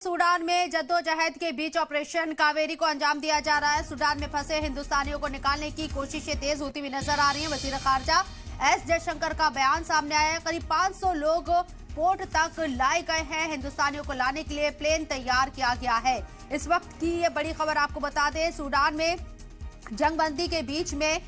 Sudan में जद्दोजहद के बीच ऑपरेशन कावेरी को अंजाम दिया जा रहा है। सूडान में फंसे हिंदुस्तानियों को निकालने की कोशिशें तेज होती हुई नजर आ रही हैं। वजीर खारजा एस जयशंकर का बयान सामने आया है। करीब 500 लोग पोर्ट तक लाए गए हैं। हिंदुस्तानियों को लाने के लिए प्लेन तैयार किया गया है। इस वक्त की ये बड़ी खबर आपको बता दें, सूडान में जंगबंदी के बीच में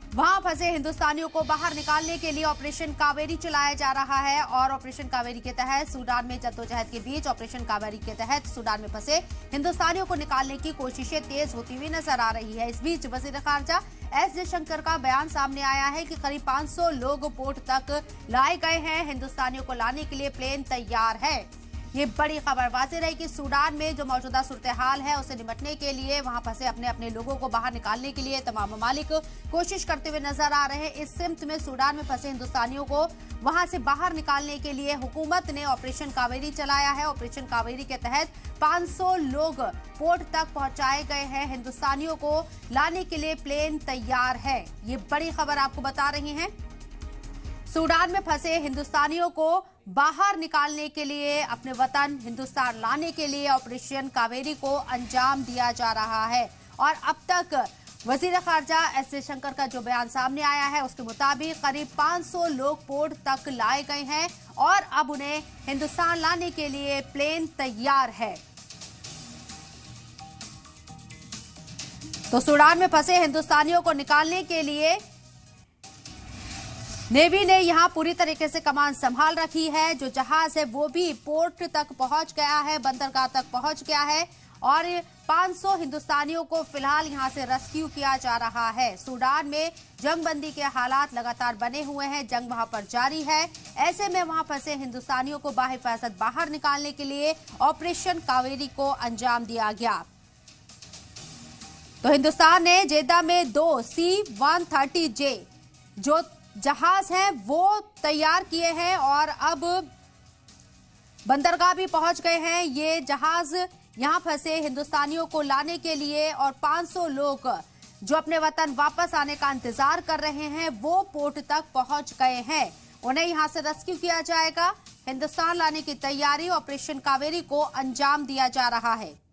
वहां फंसे हिंदुस्तानियों को बाहर निकालने के लिए ऑपरेशन कावेरी चलाया जा रहा है। और ऑपरेशन कावेरी के तहत सूडान में जद्दोजहद के बीच ऑपरेशन कावेरी के तहत सूडान में फंसे हिंदुस्तानियों को निकालने की कोशिशें तेज होती हुई नजर आ रही है। इस बीच वजीर खारजा एस जयशंकर का बयान सामने आया है कि करीब 500 लोग पोर्ट तक लाए गए हैं। हिंदुस्तानियों को लाने के लिए प्लेन तैयार है। ये बड़ी खबर वाज़ेह रही कि सूडान में जो मौजूदा सूरत हाल है उसे निपटने के लिए वहां फंसे अपने अपने लोगों को बाहर निकालने के लिए तमाम ममालिक कोशिश करते हुए नजर आ रहे हैं। इस सिमत में सूडान में फंसे हिंदुस्तानियों को वहां से बाहर निकालने के लिए हुकूमत ने ऑपरेशन कावेरी चलाया है। ऑपरेशन कावेरी के तहत 500 लोग पोर्ट तक पहुंचाए गए हैं। हिंदुस्तानियों को लाने के लिए प्लेन तैयार है। ये बड़ी खबर आपको बता रही हैं। सूडान में फंसे हिंदुस्तानियों को बाहर निकालने के लिए अपने वतन हिंदुस्तान लाने के लिए ऑपरेशन कावेरी को अंजाम दिया जा रहा है। और अब तक वजीर खारजा एस जयशंकर का जो बयान सामने आया है उसके मुताबिक करीब 500 लोग पोर्ट तक लाए गए हैं और अब उन्हें हिंदुस्तान लाने के लिए प्लेन तैयार है। तो सूडान में फंसे हिंदुस्तानियों को निकालने के लिए नेवी ने यहां पूरी तरीके से कमान संभाल रखी है। जो जहाज है वो भी पोर्ट तक पहुंच गया है, बंदरगाह तक पहुंच गया है और 500 हिंदुस्तानियों को फिलहाल यहां से रेस्क्यू किया जा रहा है। सूडान में जंगबंदी के हालात लगातार बने हुए हैं, जंग वहां पर जारी है। ऐसे में वहां फंसे हिंदुस्तानियों को बाहिफाजत बाहर निकालने के लिए ऑपरेशन कावेरी को अंजाम दिया गया। तो हिंदुस्तान ने जेद्दा में 2 C-130J जो जहाज हैं वो तैयार किए हैं और अब बंदरगाह भी पहुंच गए हैं। ये जहाज यहां फंसे हिंदुस्तानियों को लाने के लिए और 500 लोग जो अपने वतन वापस आने का इंतजार कर रहे हैं वो पोर्ट तक पहुंच गए हैं। उन्हें यहां से रेस्क्यू किया जाएगा। हिंदुस्तान लाने की तैयारी ऑपरेशन कावेरी को अंजाम दिया जा रहा है।